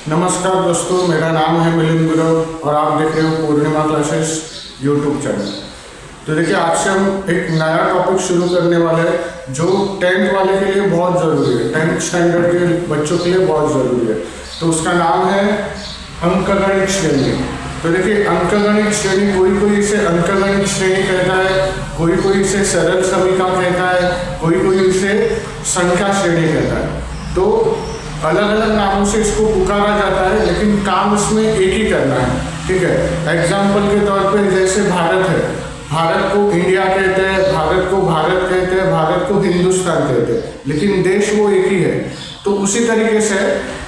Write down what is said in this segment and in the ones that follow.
नमस्कार दोस्तों, मेरा नाम है मिलिंद गुरव और आप देख रहे हो पूर्णिमा क्लासेस यूट्यूब चैनल। तो देखिए, आज से हम एक नया टॉपिक शुरू करने वाले हैं जो 10th वाले के लिए बहुत ज़रूरी है, 10th स्टैंडर्ड के बच्चों के लिए बहुत ज़रूरी है। तो उसका नाम है अंकगणित श्रेणी। तो देखिए, अंकगणित श्रेणी कोई इसे अंकगणित श्रेणी कहता है, कोई इसे सरल समीकरण कहता है, कोई इसे संख्या श्रेणी कहता है। तो अलग अलग नामों से इसको पुकारा जाता है, लेकिन काम इसमें एक ही करना है। ठीक है, एग्जाम्पल के तौर पे जैसे भारत है, भारत को इंडिया कहते हैं, भारत को भारत कहते हैं, भारत को हिंदुस्तान कहते हैं, लेकिन देश वो एक ही है। तो उसी तरीके से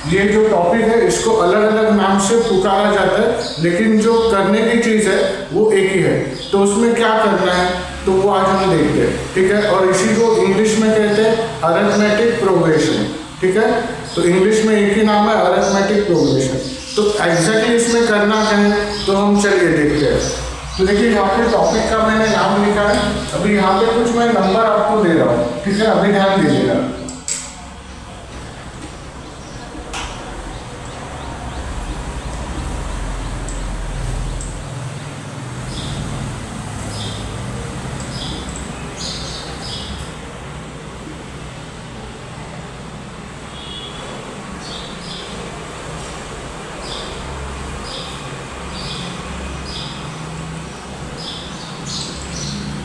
ये जो टॉपिक है इसको अलग अलग नाम से पुकारा जाता है, लेकिन जो करने की चीज़ है वो एक ही है। तो उसमें क्या करना है तो वो आज हम देखते हैं। ठीक है, और इसी को इंग्लिश में कहते हैं अरिथमेटिक प्रोग्रेशन। ठीक है, तो इंग्लिश में एक ही नाम है अरिथमेटिक प्रोग्रेशन। तो एग्जैक्टली इसमें करना क्या है तो हम चलिए देखते हैं। तो देखिए, यहाँ पे टॉपिक का मैंने नाम लिखा है, अभी यहाँ पे कुछ मैं नंबर आपको दे रहा हूँ। ठीक है, अभी ध्यान दीजिएगा।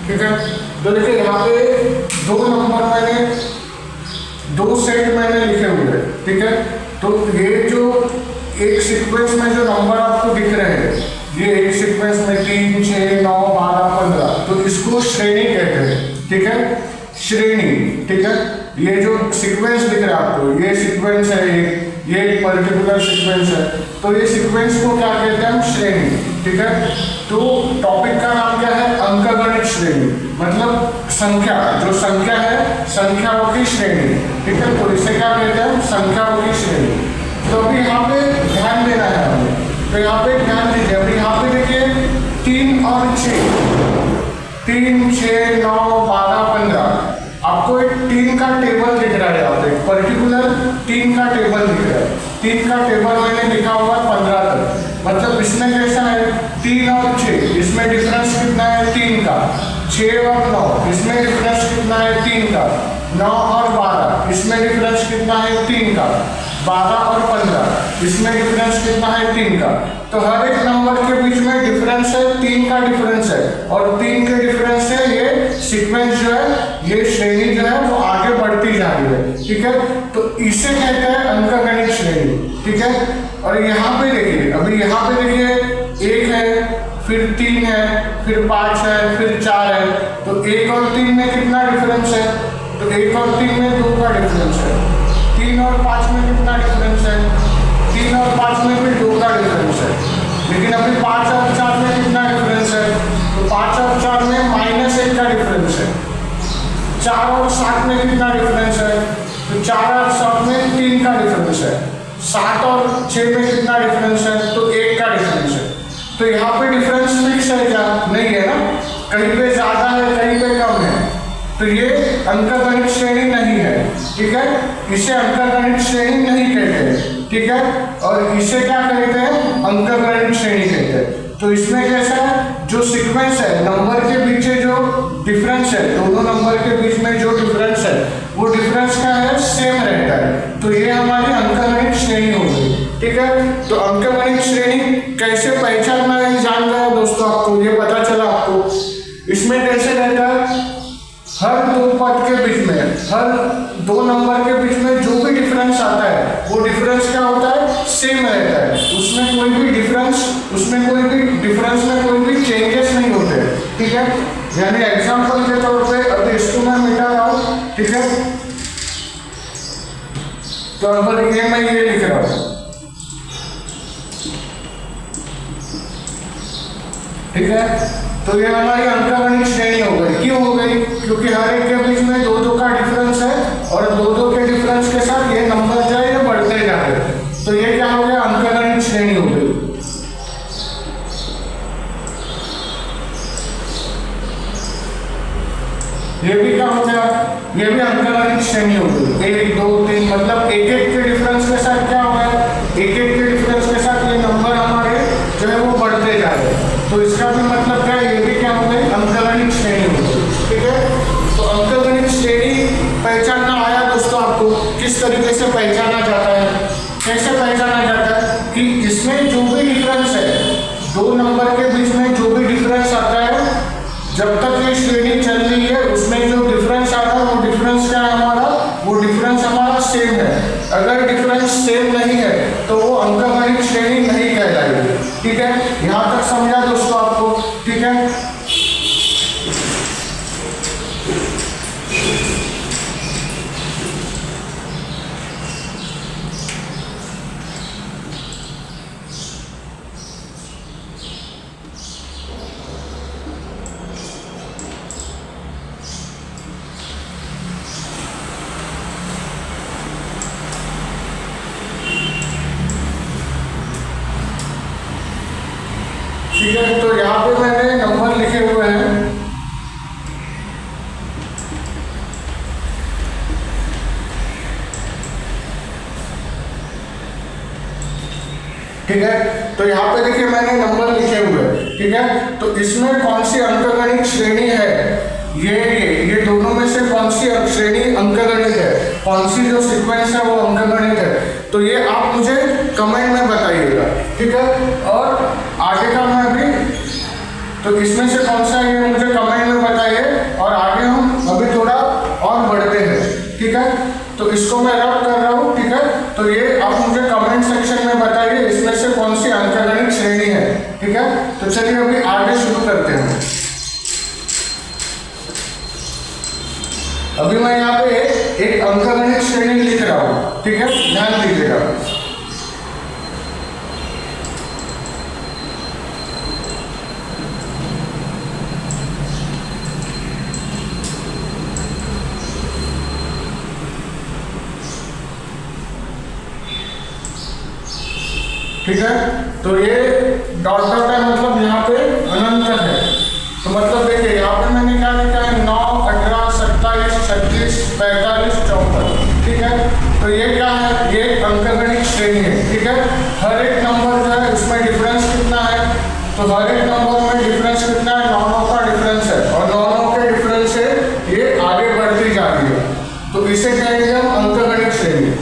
ठीक है, तो देखिए यहाँ पे दो सेट मैंने लिखे हुए हैं। ठीक है, तो ये जो एक सीक्वेंस में जो नंबर आपको दिख रहे हैं, ये एक सीक्वेंस में 3, 6, 9, 12, 15, तो इसको श्रेणी कहते हैं। ठीक है, श्रेणी। ठीक है, ये जो सीक्वेंस दिख रहा है आपको, ये सीक्वेंस है, ये एक पर्टिकुलर सीक्वेंस है, तो ये सीक्वेंस को क्या कहते हैं हम? श्रेणी। ठीक है, तो टॉपिक का नाम क्या है? अंकगणित श्रेणी, मतलब संख्या, जो संख्या है संख्याओं की श्रेणी। ठीक है, तो इसे क्या कहते हैं? संख्याओं की श्रेणी। तो अभी यहाँ पे ध्यान देना है हमें, तो यहाँ पे ध्यान दीजिए। अभी यहाँ पे देखिए 3 और 6, 3, 6, 9, 12, 15, आपको एक 3 का टेबल दिख रहा है। यहाँ पे पर्टिकुलर 3 का टेबल दिख रहा है। 3 का टेबल मैंने लिखा हुआ 15 तक, मतलब इसमें कैसा है? 3 और 6, इसमें डिफरेंस कितना है? 3 का। 6 और 9, इसमें डिफरेंस कितना है? 3 का। 9 और 12, इसमें डिफरेंस कितना है? 3 का। 12 और 15, इसमें डिफरेंस कितना है? 3 का। तो हर एक नंबर के बीच में डिफरेंस है, 3 का डिफरेंस है, और 3 के डिफरेंस से ये सीक्वेंस जो है, ये श्रेणी जो है वो आगे बढ़ती जा रही है। ठीक है, तो इसे कहते हैं अंकगणित श्रेणी। ठीक है, और यहाँ पे देखिए, अभी यहाँ पे देखिए 1 है, फिर 3 है, फिर 5 है, फिर 4 है, तो 1 और 3 में कितना डिफरेंस है? तो 1 और 3 में 2 का डिफरेंस है। 3 और 5 में कितना डिफरेंस है? 3 और 5 में भी 2 का डिफरेंस है। लेकिन अभी 5 और 4 में कितना डिफरेंस है? तो 5 और 4 में -1 का डिफरेंस है। 4 और 7 में कितना डिफरेंस है? तो 4 और 7 में 3 का डिफरेंस है। 7 और 6 में कितना डिफरेंस है? तो 1 का डिफरेंस है। तो यहाँ पे डिफरेंस फिक्स है क्या? नहीं है ना, कहीं पे ज्यादा है, कहीं पे कम है, तो ये अंकगणित श्रेणी नहीं है। ठीक है, इसे अंकगणित श्रेणी नहीं कहते। ठीक है, और इसे क्या कहते हैं? अंकगणित श्रेणी कहते हैं। तो इसमें कैसा है? जो सीक्वेंस है, नंबर के पीछे जो डिफरेंस है, दोनों नंबर के बीच में जो डिफरेंस है, वो डिफरेंस क्या है? सेम रहता है। तो ये हमारी अंकगणित श्रेणी हो गई। ठीक है, तो अंकगणित श्रेणी कैसे पहचानना है जान गए दोस्तों आपको, ये पता चला आपको। इसमें कैसे रहता है? हर दो पद के बीच में, हर दो नंबर के बीच में जो भी डिफरेंस आता है, वो डिफरेंस क्या होता है? सेम रहता है। उसमें कोई भी डिफरेंस में कोई भी चेंजेस नहीं होते। ठीक है, यानी एग्जांपल के तौर पे अभी इसको मैं मिटा रहा हूँ। ठीक है, तो अगर ये मैं ये लिख रहा हूँ, ठीक है, तो ये हमारी अंकगणित श्रेणी हो गई। क्यों हो गई? क्योंकि हर एक के बीच में 2-2 का डिफरेंस है, और 2-2 के डिफरेंस के साथ ये नंबर जो है ये बढ़ते जा रहे हैं। तो ये क्या हो गया? अंकगणित श्रेणी हो गई। ये भी क्या हो गया? ये भी अंकगणित श्रेणी हो गई। 1, 2, 3, मतलब एक एक के डिफरेंस के साथ क्या हो गया? एक एक के जो है वो बढ़ते जा रहे हैं। तो इसका भी मतलब क्या है, ये भी क्या हो गई, अंकगणित श्रेणी हो गई। ठीक है, तो अंकगणित श्रेणी पहचानना आया दोस्तों आपको, किस तरीके से पहचाना जाता है, कैसे पहचाना जाता है कि इसमें जो भी डिफरेंस है, दो नंबर के बीच में जो भी डिफरेंस आता है, जब तक ये श्रेणी चल रही है उसमें जो डिफरेंस आता है वो डिफरेंस क्या है हमारा, वो डिफरेंस हमारा सेम है। अगर डिफरेंस सेम नहीं है तो वो अंकगणित श्रेणी नहीं कहलाएगी। ठीक है, यहाँ तक समझा दोस्तों आपको। ठीक है, ठीक है, तो यहाँ पे मैंने नंबर लिखे हुए हैं। ठीक है, तो यहाँ पे देखिए मैंने नंबर लिखे हुए हैं। ठीक है, तो इसमें कौन सी अंकगणित श्रेणी है, ये दोनों में से कौन सी श्रेणी अंकगणित है, कौन सी जो सीक्वेंस है वो अंकगणित है, तो ये आप मुझे कमेंट में बताइएगा। ठीक है, और आगे का मैं अभी, तो इसमें से कौन सा है ये मुझे कमेंट में बताइए, और आगे हम अभी थोड़ा और बढ़ते हैं। ठीक है, तो इसको मैं रब कर रहा हूँ। ठीक है, तो ये आप मुझे कमेंट सेक्शन में बताइए इसमें से कौन सी अंकगणित श्रेणी है। ठीक है, तो चलिए अभी आगे शुरू करते हैं। अभी मैं यहाँ पे एक अंकगणित श्रेणी लिख रहा हूँ। ठीक है, ध्यान दीजिएगा। ठीक है, तो ये डॉट डॉट है, मतलब यहाँ पे अनंत है। तो मतलब देखिए यहाँ पे मैंने क्या लिखा है, 9, 18, 27, 36, 45, 54। ठीक है, तो ये क्या है, ये अंकगणित श्रेणी है। ठीक है, हर एक नंबर जो है उसमें डिफरेंस कितना है, तो हर एक नंबर में डिफरेंस कितना है, 9 का डिफरेंस है, और 9 के डिफरेंस से ये आगे बढ़ती जा रही है, तो इसे कहेंगे हम अंकगणित श्रेणी।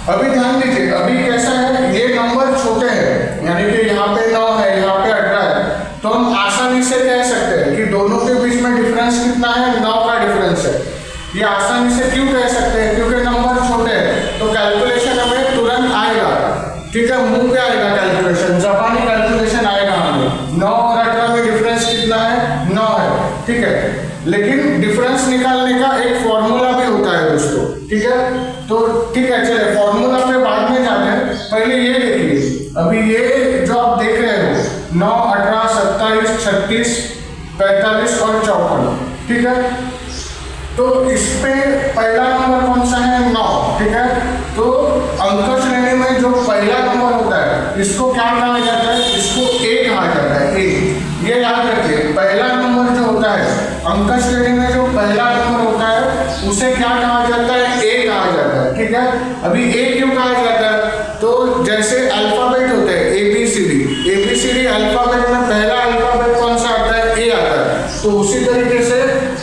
अभी ध्यान दीजिए, अभी कैसा है, ये नंबर छोटे हैं, यानी कि यहाँ पे 9 है, यहाँ पे 18 है, तो हम आसानी से कह सकते हैं कि दोनों के बीच में डिफरेंस कितना है, 9 का डिफरेंस है। ये आसानी से क्यों कह सकते हैं, क्योंकि नंबर छोटे हैं, तो कैलकुलेशन हमें तुरंत आएगा। ठीक है, मुंह पे आएगा कैलकुलेशन, जापानी कैलकुलेशन आएगा हमें। 9 और 18 में डिफरेंस कितना है, 9 है। ठीक है, लेकिन डिफरेंस निकालने का एक फॉर्मूला भी होता है दोस्तों। ठीक है, तो ठीक है, चलिए फॉर्मूला पे बाद में जाते हैं, पहले ये देखिए। अभी ये जो आप देख रहे हो 9, 18, 27, 36, 45 और 54। ठीक है, तो इसमें पहला नंबर कौन सा है, 9। ठीक है, तो अंक श्रेणी में जो पहला नंबर होता है इसको क्या कहा जाता है, इसको A कहा जाता है। A, ये याद रखिए, पहला नंबर जो होता है अंक श्रेणी में, जो पहला नंबर होता है उसे क्या कहा जाता है, A कहा जाता है। ठीक है, अभी A क्यों कहा जाता है, तो जैसे अल्फाबेट होते हैं ABCD अल्फाबेट में पहला अल्फाबेट कौन सा आता है, A आता है, तो उसी तरीके से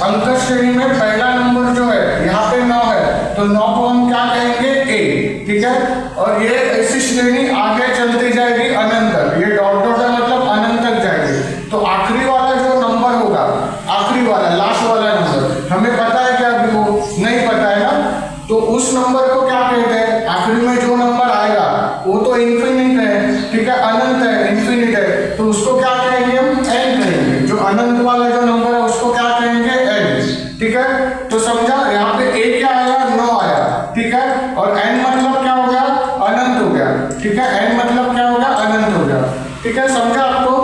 अंक श्रेणी में पहला नंबर जो है यहाँ पे 9 है, तो 9 को हम क्या कहेंगे, A। ठीक है, और ये ऐसी श्रेणी आगे चलती जाएगी अनंत तक, ये डॉट डॉट है मतलब अनंत तक जाएगी। तो आखिरी वाला जो नंबर होगा, आखिरी वाला लास्ट वाला नंबर, हमें पता है क्या, अभी वो नहीं पता है ना, तो उस नंबर को क्या कहते हैं, आखिरी में जो नंबर आएगा वो तो इन्फिनिट है। ठीक है, अनंत है, इन्फिनिट है, तो उसको क्या कहेंगे हम, n कहेंगे। जो अनंत वाला जो नंबर है उसको क्या कहेंगे, n। ठीक है, तो समझा, यहाँ पे A क्या आया, 9 आया। ठीक है, और n मतलब क्या हो गया, अनंत हो गया। ठीक है, n मतलब क्या हो गया, अनंत हो गया। ठीक है, समझा आपको,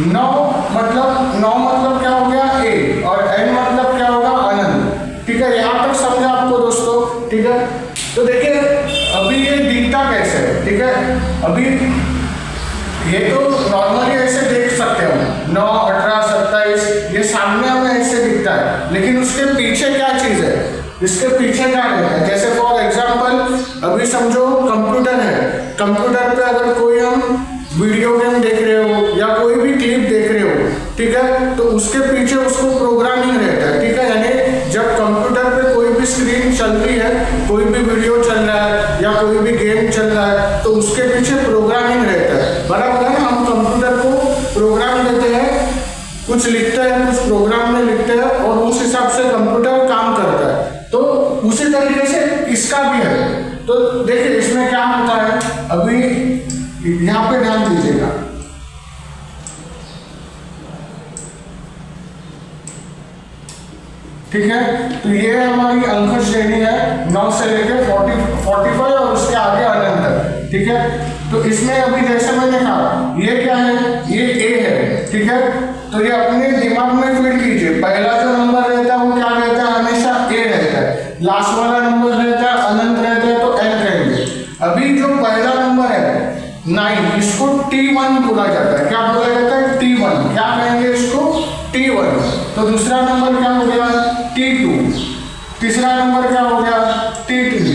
9 मतलब क्या हो गया, A, और n मतलब क्या होगा, अनंत। ठीक है, यहाँ तक समझा आपको दोस्तों। ठीक है, तो देखिए अभी ये दिखता कैसे है। ठीक है, अभी ये तो नॉर्मली ऐसे देख सकते हैं हम, 9, 18, 27, ये सामने हमें ऐसे दिखता है, लेकिन उसके पीछे क्या चीज है, इसके पीछे क्या है, जैसे फॉर एग्जांपल अभी समझो कंप्यूटर है, कंप्यूटर पे अगर कोई हम वीडियो गेम देख रहे हो ठीक है, तो उसके पीछे उसको प्रोग्रामिंग रहता है, ठीक है। यानी जब कंप्यूटर पे कोई भी स्क्रीन चल रही है, कोई भी वीडियो चल रहा है या कोई भी गेम चल रहा है, तो उसके पीछे प्रोग्रामिंग रहता है, बराबर है। हम कंप्यूटर को प्रोग्राम देते हैं, कुछ लिखते हैं, कुछ प्रोग्राम में लिखते हैं और उस हिसाब से कंप्यूटर काम करता है। तो उसी तरीके से इसका भी है। तो देखिए इसमें क्या होता है, अभी यहाँ पे ध्यान दीजिएगा, ठीक है। तो ये हमारी अंक श्रेणी है 9 से लेकर 45 और उसके आगे अनंत तक, ठीक है। तो इसमें अभी जैसे मैंने कहा, ये क्या है, ये ए है, ठीक है। तो ये अपने दिमाग में फीड कीजिए, पहला जो नंबर रहता है वो क्या रहता है, हमेशा ए रहता है। लास्ट वाला नंबर रहता है अनंत रहता है, तो एन कहेंगे। अभी जो पहला नंबर है 9, इसको T1 बोला जाता है। क्या बोला जाता है, T1। क्या कहेंगे इसको, T1। तो दूसरा नंबर क्या हो गया, T2। तीसरा नंबर क्या हो गया, T3।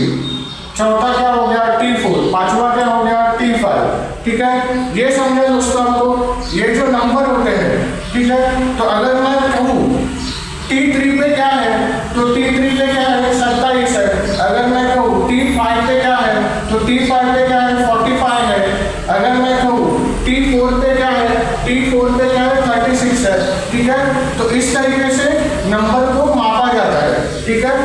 चौथा क्या हो गया, T4। पांचवा क्या हो गया, T5, ठीक है। ये समझे दोस्तों आपको, ये जो नंबर होते हैं, ठीक है। तो अगर मैं कहूँ T3 पे क्या है, तो T3 पे क्या है, 27 है। अगर मैं कहूँ T5 पे क्या है, तो T5 पे क्या है, 45 है। अगर मैं कहूँ T4 पे क्या है, T4 पे क्या है, 36 है, ठीक है। तो इस तरीके से नंबर को मापा जाता है, ठीक है,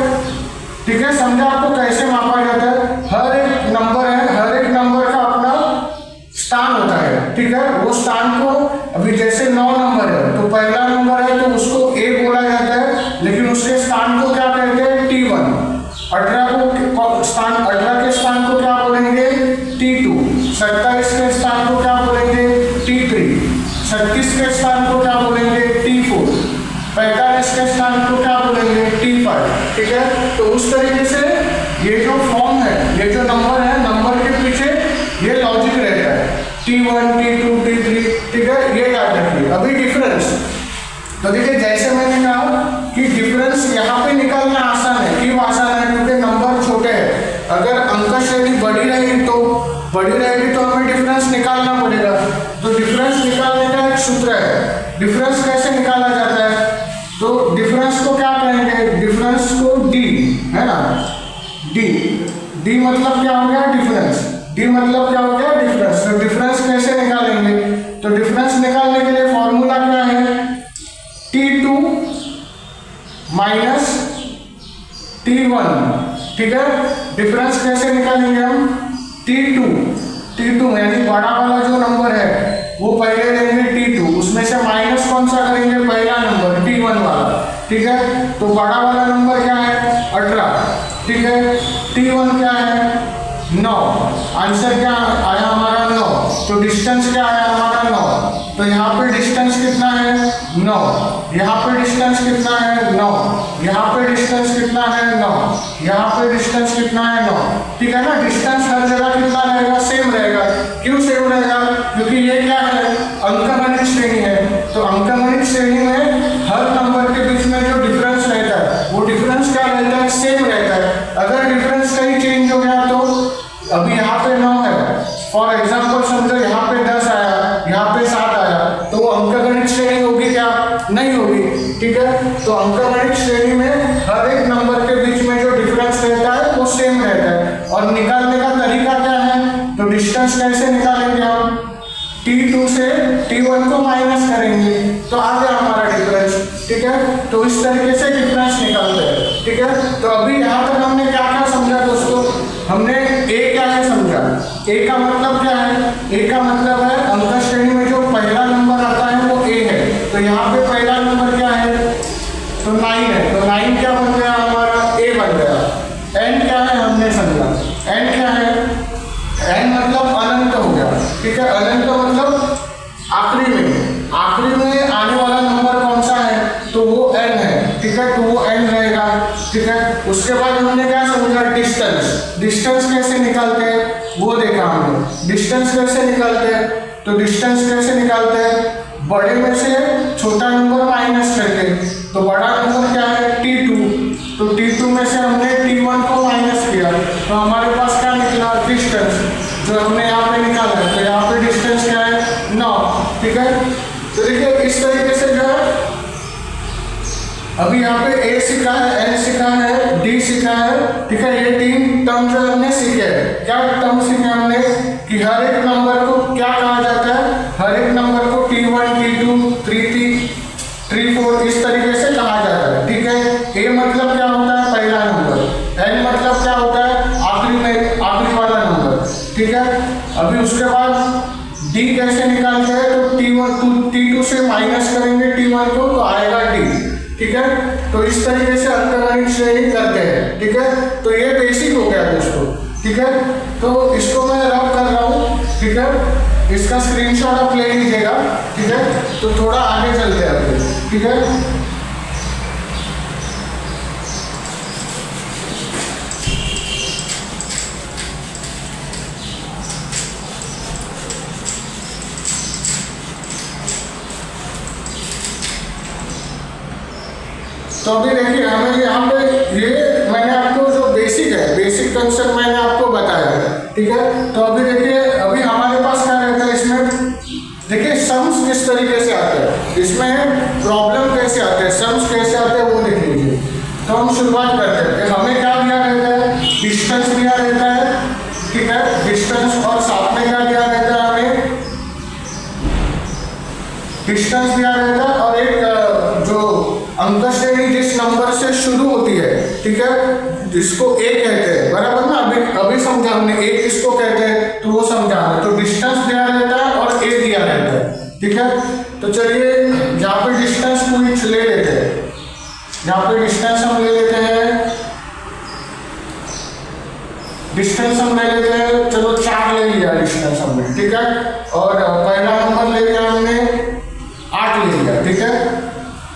ठीक है। समझा आपको कैसे मापा जाता है। हर एक नंबर है, हर एक नंबर का अपना स्थान होता है, ठीक है। वो स्थान को, अभी जैसे 9 नंबर है, तो पहला नंबर है तो उसको ए बोला जाता है, लेकिन उसके स्थान को क्या कहते हैं, T1। 18 के स्थान को क्या बोलेंगे, T2। 27 के स्थान को क्या बोलेंगे, T3। 36 के स्थान को क्या बोलेंगे, T4। 45 के स्थान को क्या बोलेंगे, T5, ठीक है। तो उस तरीके से ये जो फॉर्म है, ये जो नंबर है, नंबर के पीछे ये लॉजिक रहता है, T1, T2, T3, ठीक है। ये याद रखिए। अभी डिफरेंस, तो देखिए जैसे मैंने कहा कि डिफरेंस यहाँ पे निकालना आसान है। क्यों आसान है, क्योंकि नंबर छोटे हैं। अगर अंक श्रेणी बड़ी रहेगी तो हमें डिफरेंस निकालना पड़ेगा। तो डिफरेंस निकालने का एक सूत्र है। डिफरेंस कैसे निकाला जाता है, तो डिफरेंस को क्या कहेंगे, डिफरेंस को डी, है ना, डी मतलब क्या हो गया, डिफरेंस। डी मतलब क्या हो गया, डिफरेंस। तो डिफरेंस कैसे निकालेंगे, तो डिफरेंस निकालने के लिए फॉर्मूला क्या है, T2 माइनस T1, ठीक है। डिफरेंस कैसे निकालेंगे हम, T2 यानी बड़ा वाला जो नंबर है वो पहले लेंगे T2, उसमें से माइनस कौन सा करेंगे, पहला नंबर T1 वाला, ठीक है। तो बड़ा वाला नंबर क्या है, 18, ठीक है। T1 क्या है, 9। आंसर क्या आया हमारा, 9। तो डिस्टेंस क्या है हमारा, 9। तो यहाँ पे डिस्टेंस कितना है, 9। यहाँ पे डिस्टेंस कितना है, 9। यहाँ पे डिस्टेंस कितना है, 9। यहाँ पे डिस्टेंस कितना है, 9, ठीक है ना। डिस्टेंस हर जगह कितना रहेगा, सेम रहेगा। क्यों सेम रहेगा, क्योंकि ये क्या है, अंकगणित श्रेणी है। तो अंकगणित श्रेणी में हर नंबर के बीच में जो डिफरेंस रहता है, वो डिफरेंस क्या रहता है, सेम रहता है। अगर डिफरेंस कहीं चेंज हो गया, तो अभी यहाँ पे 9 है, फॉर एग्जाम्पल समझो यहाँ पे 10 आया, यहाँ पे 7 आया, तो वो अंकगणित श्रेणी होगी क्या, नहीं होगी, ठीक है। तो अंकगणित श्रेणी में हर एक नंबर के बीच में जो डिफरेंस रहता है वो सेम रहता है। और निकालने का तरीका क्या है, तो डिस्टेंस कैसे निकालेंगे हम, T2 से T1 को माइनस करेंगे, तो आ गया हमारा डिफरेंस, ठीक है। तो इस तरीके से डिफरेंस निकालते हैं, ठीक है। तो अभी यहाँ तक हमने क्या क्या समझा दोस्तों, हमने ए क्या है समझा। ए का मतलब क्या है, ए का मतलब है अंक श्रेणी में जो पहला नंबर आता है वो ए है। तो यहाँ पे पहला नंबर क्या है, तो 9 है। तो 9 क्या बन गया हमारा, ए बन गया। एन क्या है हमने समझा, एन क्या है, एन मतलब अनंत हो गया, ठीक है। अनंत मतलब आखिरी में आने वाला नंबर कौन सा है, तो वो एन है, ठीक है। तो वो एन रहेगा, ठीक है। उसके बाद हमने क्या समझा, डिस्टेंस कैसे निकालते हैं वो देखा हमने। डिस्टेंस कैसे निकालते हैं, तो डिस्टेंस कैसे निकालते हैं, बड़े में से छोटा नंबर माइनस करके। तो बड़ा नंबर क्या है, T2। तो T2 में से हमने T1 को माइनस किया, तो हमारे पास क्या निकला, डिस्टेंस, जो हमने यहाँ पे निकाला है। तो यहाँ पे डिस्टेंस क्या है, 9, ठीक है। तो देखिए इस तरीके से सीखा है, एन सीखा है, डी सीखा है, ठीक है। ये 3 टर्म जो हमने सीखे हैं। क्या टर्म सीखे हमने कि हर एक नंबर को क्या कहा जाता है, हर एक नंबर को T1 T2 3 4 इस तरीके से कहा जाता है, ठीक है। ए मतलब क्या होता है, पहला नंबर। एन मतलब क्या होता है, आखिरी वाला नंबर, ठीक है। अभी उसके बाद डी कैसे निकालते हैं, तो T2 से माइनस करेंगे T1 को तो आएगा डी, ठीक है। तो इस तरीके से अंकगणित श्रेणी करते हैं, ठीक है। तो ये बेसिक हो गया दोस्तों, ठीक है। तो इसको मैं रब कर रहा हूँ, ठीक है। इसका स्क्रीनशॉट आप ले लीजिएगा, ठीक है। तो थोड़ा आगे चलते हैं अभी, ठीक है। तो अभी देखिए हमें यहाँ पे ये मैंने आपको जो बेसिक है, बेसिक कंसेप्ट मैंने आपको बताया है, ठीक है। तो अभी देखिए अभी हमारे पास क्या रहता है इसमें, देखिए सम्स किस तरीके से आते हैं, इसमें प्रॉब्लम कैसे आते हैं, सम्स कैसे आते हैं वो देख लीजिए। तो हम शुरुआत करते हैं। हमें क्या दिया रहता है, डिस्टेंस दिया रहता है, ठीक है। डिस्टेंस और साथ में क्या दिया रहता है, हमें डिस्टेंस दिया रहता है और एक जो अंक श्रेणी जिस नंबर से शुरू होती है, ठीक है, जिसको ए कहते हैं, बराबर ना। अभी समझा हमने ए किसको कहते हैं, तो वो समझा। तो डिस्टेंस दिया रहता है और ए दिया रहता है, ठीक है। तो चलिए यहाँ पे डिस्टेंस कुछ ले लेते हैं, यहाँ पे डिस्टेंस हम ले लेते हैं, डिस्टेंस हम ले लेते हैं, चलो 4 ले लिया डिस्टेंस हमने, ठीक है। और पहला नंबर ले लिया हमने 8 ले लिया, ठीक है।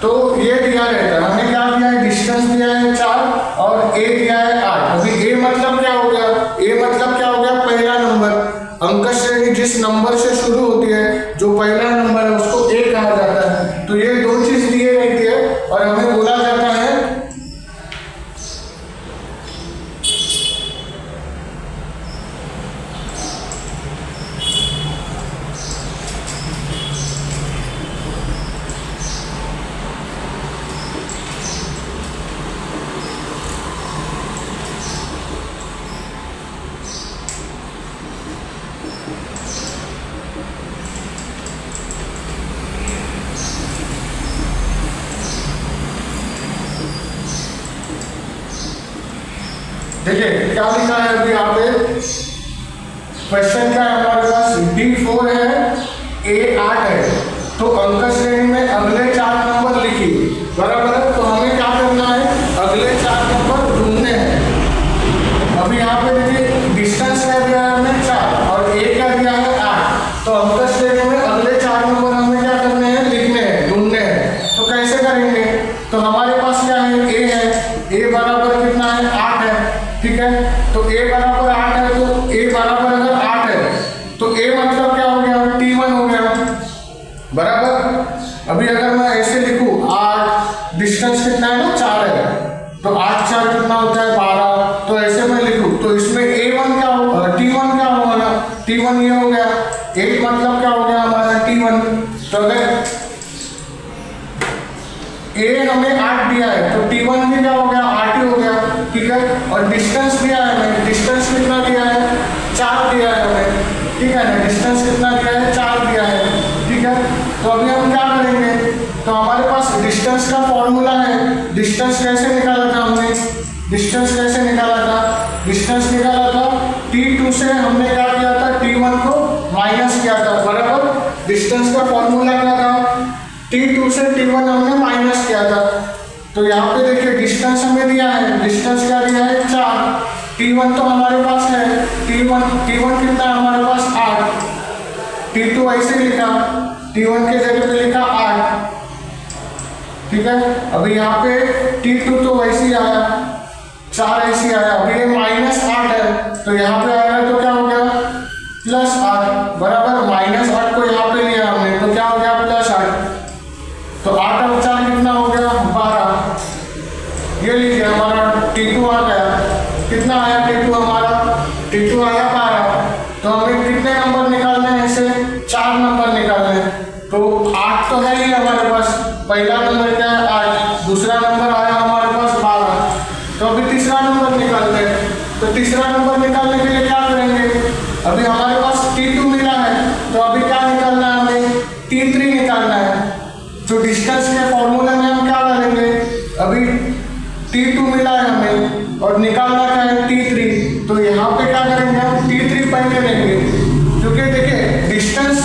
तो ये दिया रहता है, हमने क्या दिया है, डिस्टेंस दिया है 4 और ए दिया है 8। अभी ए मतलब क्या हो गया, ए मतलब क्या हो गया, पहला नंबर। अंक श्रेणी जिस नंबर से शुरू होती है, जो पहला नंबर है उसको ए कहा जाता है। तो ये 2 चीज दिए रहती है और हमें बोला जाता है देखिए क्या लिखा है अभी यहाँ पे, क्वेश्चन क्या है हमारे पास, D4 है, A 8 है, तो अंक श्रेणी में अगले 4 नंबर लिखिए, बराबर है। तो हमें क्या करना है, अगले 4 नंबर ढूंढने हैं। अभी यहाँ पे देखिए डिस्टेंस क्या दिया है हमें 4 और A क्या दिया है 8। तो अंक श्रेणी में अगले 4 नंबर हमें क्या करने हैं, लिखने हैं, ढूंढने हैं। तो कैसे करेंगे, तो हमारे पास क्या है, A है, A बराबर कितना है, 8 है, ठीक है। तो a बराबर 8 है, तो a बराबर अगर 8 है तो a मतलब क्या हो गया, T1 हो गया, बराबर। अभी अगर मैं ऐसे लिखूं 8, डिस्टेंस कितना है ना 4 है, तो 8 4 कितना होता है 12। तो ऐसे मैं लिखूं तो इसमें A1 क्या होगा, T1 क्या होगा, T1 ये हो गया। 8 मतलब क्या हो गया हमारा T1। तो अगर A हमें 8 दिया है तो T1 भी क्या हो गया, 8 ही हो गया, ठीक है। और डिस्टेंस दिया है हमें, डिस्टेंस कितना दिया है, 4 दिया है हमें, ठीक है ना। डिस्टेंस कितना दिया है, 4 दिया है, ठीक है। तो अभी हम क्या करेंगे, तो हमारे पास डिस्टेंस का फॉर्मूला है। डिस्टेंस कैसे निकाला था हमने, डिस्टेंस कैसे निकाला था, डिस्टेंस निकाला था T2 से हमने क्या किया था, T1 को माइनस किया था, बराबर। डिस्टेंस का फॉर्मूला क्या था, T2 से T1 हमने माइनस किया था। तो यहाँ पे देखिए डिस्टेंस हमें दिया है, डिस्टेंस क्या दिया है 4, T1 तो हमारे पास है, T1 कितना है हमारे पास 8, T2 ऐसे लिखा, T1 के जगह पे लिखा 8, ठीक है। अभी यहाँ पे T2 तो वैसे ही आया, 4 ऐसे आया। अभी ये -8 है तो यहाँ पे आएगा तो क्या हो गया, +8, बराबर। -8 को यहाँ पे लिया हमने तो क्या हो गया, +8। तो 8 और 4 कितना हो गया, 12। ये लीजिए हमारा T2 आ गया, कितना आया T2 हमारा, T2 आया 12। तो हमें कितने नंबर निकालने हैं, ऐसे 4 नंबर निकालने हैं। तो 8 तो है ही हमारे पास, पहला नंबर क्या है 8, दूसरा नंबर आया हमारे पास अभी हमारे पास T2 मिला है, तो अभी क्या निकालना है हमें, T3 निकालना है। जो डिस्टेंस के फॉर्मूले में हम क्या करेंगे, अभी T2 मिला है हमें और निकालना क्या है T3, तो यहाँ पे क्या करेंगे हम T3 पहले लेंगे, क्योंकि देखिए डिस्टेंस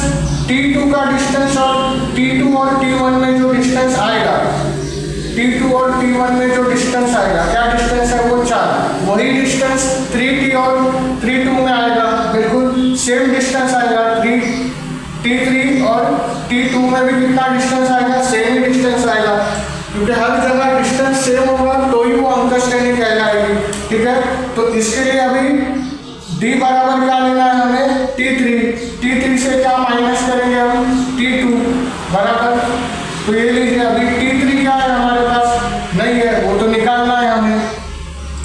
T2 का डिस्टेंस और T2 और T1 में जो डिस्टेंस आएगा, T2 और T1 में जो डिस्टेंस आएगा, क्या डिस्टेंस है वो 4, वही डिस्टेंस 3T और 3T में आएगा, बिल्कुल सेम डिस्टेंस आएगा। T3 और T2 में भी कितना डिस्टेंस आएगा, सेम ही डिस्टेंस आएगा, क्योंकि हर जगह डिस्टेंस सेम होगा तो ही वो अंक श्रेणी कहलाएगी। ठीक है, तो इसके लिए अभी D बराबर क्या लेना है हमें, T3 से क्या माइनस करेंगे हम, T2 बराबर, तो ये लीजिए अभी T3 क्या है हमारे पास नहीं है, वो तो निकालना है हमें,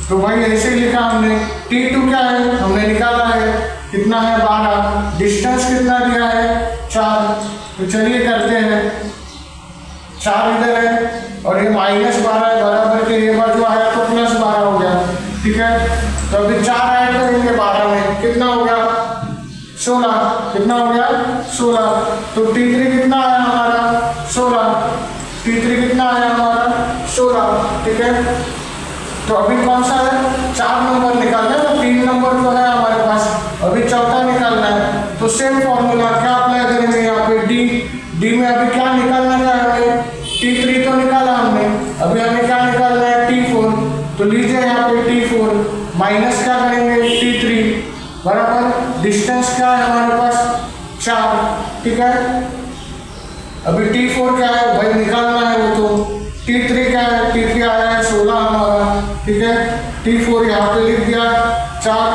तो भाई ऐसे ही लिखा हमने। T2 क्या है हमने निकाला है, कितना है 12, डिस्टेंस कितना दिया है 4, तो चलिए करते हैं, 4 इधर है और ये -12 है, बराबर के ये बाजू आया तो +12 हो गया। ठीक है, तो अभी 4 ऐड करेंगे 12 में, कितना हो गया 16, कितना हो गया 16, तो T3 कितना आया हमारा 16, T3 कितना आया हमारा 16। ठीक है, तो अभी कौन सा है 4 नंबर निकालना है, तो 3 नंबर तो है हमारे पास, अभी चौथा निकालना है, तो सेम फॉर्मूला क्या अप्लाई करेंगे यहाँ पे, D में अभी क्या निकालना है हमें, T3 तो निकाला हमने, अभी हमें क्या निकालना है T4, तो लीजिए यहाँ पे T4 माइनस क्या करेंगे T3 बराबर, डिस्टेंस क्या है हमारे पास 4। ठीक है, अभी T4 क्या है भाई निकालना है वो, तो T3 क्या है, T3 आया है 16 हमारा। ठीक है, T4 यहाँ पे लिख दिया 4,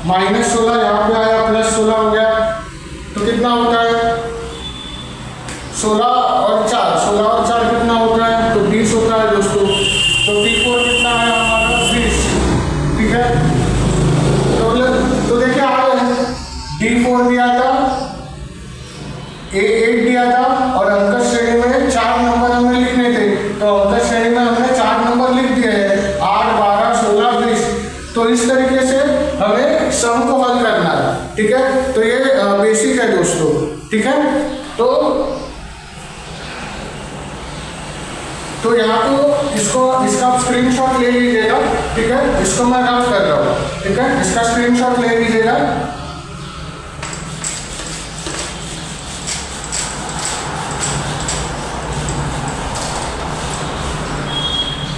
-16 यहाँ पे आया, +16 हो गया, तो कितना होता है 16 और 4 कितना होता है, तो 20 होता है दोस्तों। तो T4 कितना है हमारा 20। ठीक है, तो देखिए आ गए, D4 दिया था, A8 दिया था और अंक श्रेणी में 4 नंबर हमें लिखने थे, तो अंक श्रेणी में हमने 4 नंबर लिख दिए हैं 8, 12, 16, 20। तो इस तरीके से हमें सम को हल करना है। ठीक है, तो ये बेसिक है दोस्तों। ठीक है, तो यहाँ तो इसका स्क्रीनशॉट ले लीजिएगा। ठीक है, इसको मैं रफ कर रहा हूँ। ठीक है, इसका स्क्रीनशॉट ले लीजिएगा।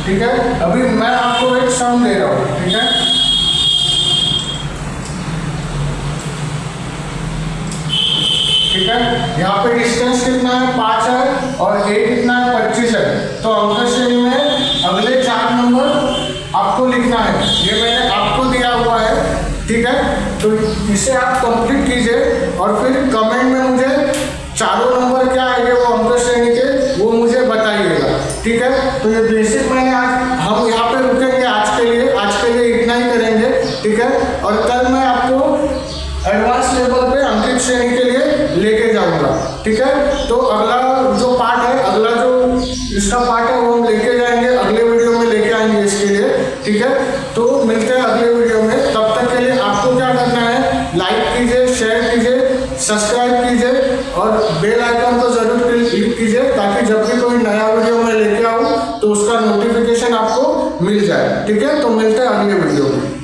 ठीक है, अभी मैं आपको एक सम दे रहा हूँ। ठीक है, ठीक है, यहाँ पे डिस्टेंस कितना है 5 है और A कितना है 25 है, तो अंक श्रेणी में अगले 4 नंबर आपको लिखना है, ये मैंने आपको दिया हुआ है। ठीक है, तो इसे आप कंप्लीट कीजिए और फिर कमेंट में मुझे चारों नंबर क्या आएंगे वो अंक श्रेणी के, वो मुझे बताइएगा। ठीक है, तो ये बेसिक मैंने हम यहाँ पे रुकेंगे आज के लिए इतना ही करेंगे। ठीक है, और कल मैं आपको एडवांस लेवल पे अंकित श्रेणी के लिए लेके जाऊंगा। ठीक है, तो अगला जो पार्ट है, अगला जो इसका पार्ट है वो हम लेके जाएंगे, अगले वीडियो में लेके आएंगे इसके लिए। ठीक है, तो मिलते हैं अगले वीडियो में, तब तक के लिए आपको क्या करना है, लाइक कीजिए, शेयर कीजिए, सब्सक्राइब कीजिए और बेल आइकन को जरूर क्लिक कीजिए, ताकि जब भी कोई नया वीडियो मैं लेके आऊँ तो उसका नोटिफिकेशन आपको मिल जाए। ठीक है, तो मिलते हैं अगले वीडियो में।